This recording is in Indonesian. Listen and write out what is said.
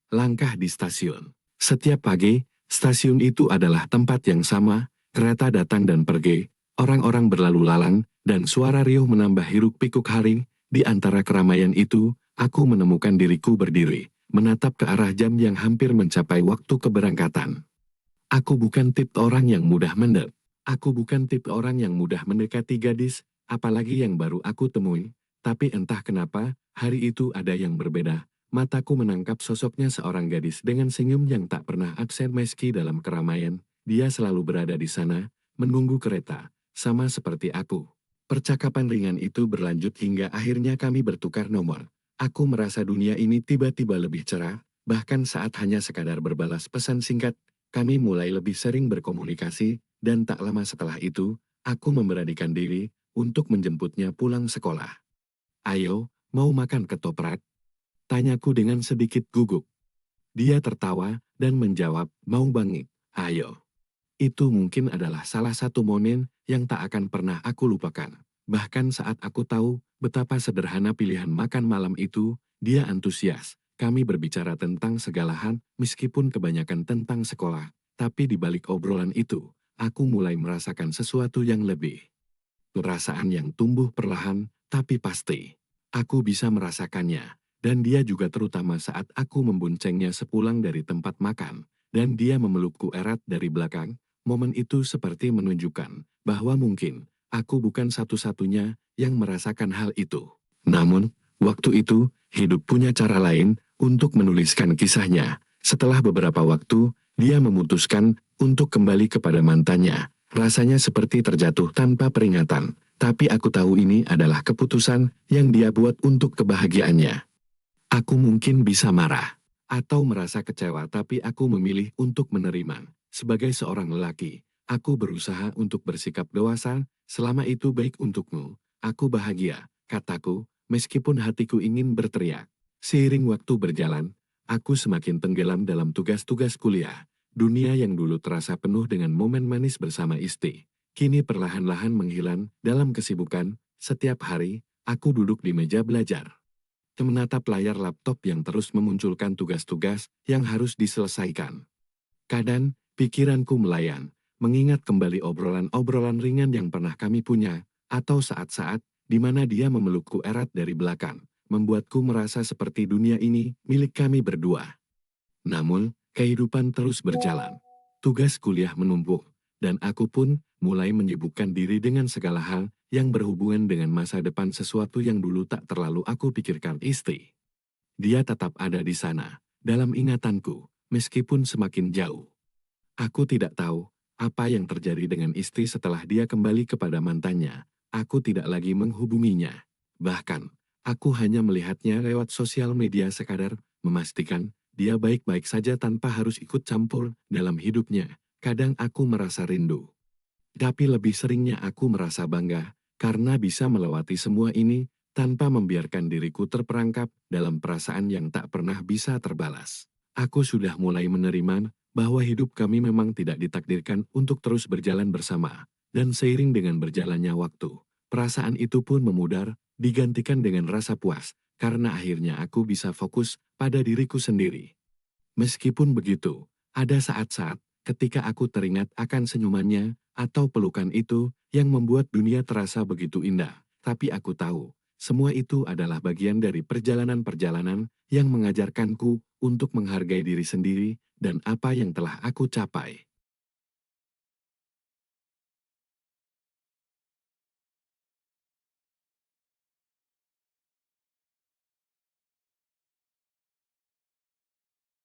langkah di stasiun. Setiap pagi, stasiun itu adalah tempat yang sama, kereta datang dan pergi, orang-orang berlalu lalang, dan suara riuh menambah hiruk-pikuk hari. Di antara keramaian itu, aku menemukan diriku berdiri, menatap ke arah jam yang hampir mencapai waktu keberangkatan. Aku bukan tipe orang yang mudah mendek. Aku bukan tipe orang yang mudah mendekati gadis, apalagi yang baru aku temui. Tapi entah kenapa, hari itu ada yang berbeda. Mataku menangkap sosoknya seorang gadis dengan senyum yang tak pernah absen meski dalam keramaian. Dia selalu berada di sana, menunggu kereta, sama seperti aku. Percakapan ringan itu berlanjut hingga akhirnya kami bertukar nomor. Aku merasa dunia ini tiba-tiba lebih cerah, bahkan saat hanya sekadar berbalas pesan singkat, kami mulai lebih sering berkomunikasi, dan tak lama setelah itu, aku memberanikan diri untuk menjemputnya pulang sekolah. "Ayo, mau makan ketoprak?" tanyaku dengan sedikit gugup. Dia tertawa dan menjawab, "Mau banget, ayo." Itu mungkin adalah salah satu momen yang tak akan pernah aku lupakan. Bahkan saat aku tahu betapa sederhana pilihan makan malam itu, dia antusias. Kami berbicara tentang segala hal, meskipun kebanyakan tentang sekolah. Tapi di balik obrolan itu, aku mulai merasakan sesuatu yang lebih. Perasaan yang tumbuh perlahan, tapi pasti. Aku bisa merasakannya. Dan dia juga terutama saat aku memboncengnya sepulang dari tempat makan. Dan dia memelukku erat dari belakang. Momen itu seperti menunjukkan bahwa mungkin aku bukan satu-satunya yang merasakan hal itu. Namun, waktu itu, hidup punya cara lain untuk menuliskan kisahnya. Setelah beberapa waktu, dia memutuskan untuk kembali kepada mantannya. Rasanya seperti terjatuh tanpa peringatan, tapi aku tahu ini adalah keputusan yang dia buat untuk kebahagiaannya. Aku mungkin bisa marah atau merasa kecewa, tapi aku memilih untuk menerima. Sebagai seorang lelaki, aku berusaha untuk bersikap dewasa. "Selama itu baik untukmu, aku bahagia," kataku, meskipun hatiku ingin berteriak. Seiring waktu berjalan, aku semakin tenggelam dalam tugas-tugas kuliah. Dunia yang dulu terasa penuh dengan momen manis bersama istri, kini perlahan-lahan menghilang dalam kesibukan. Setiap hari, aku duduk di meja belajar, menatap layar laptop yang terus memunculkan tugas-tugas yang harus diselesaikan. Kadang, pikiranku melayang, mengingat kembali obrolan-obrolan ringan yang pernah kami punya, atau saat-saat di mana dia memelukku erat dari belakang, membuatku merasa seperti dunia ini milik kami berdua. Namun, kehidupan terus berjalan. Tugas kuliah menumpuk, dan aku pun mulai menyibukkan diri dengan segala hal yang berhubungan dengan masa depan, sesuatu yang dulu tak terlalu aku pikirkan. Istri. Dia tetap ada di sana, dalam ingatanku, meskipun semakin jauh. Aku tidak tahu apa yang terjadi dengan istri setelah dia kembali kepada mantannya. Aku tidak lagi menghubunginya. Bahkan, aku hanya melihatnya lewat sosial media sekadar memastikan dia baik-baik saja tanpa harus ikut campur dalam hidupnya. Kadang aku merasa rindu. Tapi lebih seringnya aku merasa bangga karena bisa melewati semua ini tanpa membiarkan diriku terperangkap dalam perasaan yang tak pernah bisa terbalas. Aku sudah mulai menerima bahwa hidup kami memang tidak ditakdirkan untuk terus berjalan bersama. Dan seiring dengan berjalannya waktu, perasaan itu pun memudar, digantikan dengan rasa puas, karena akhirnya aku bisa fokus pada diriku sendiri. Meskipun begitu, ada saat-saat ketika aku teringat akan senyumannya atau pelukan itu yang membuat dunia terasa begitu indah. Tapi aku tahu, semua itu adalah bagian dari perjalanan-perjalanan yang mengajarkanku untuk menghargai diri sendiri dan apa yang telah aku capai.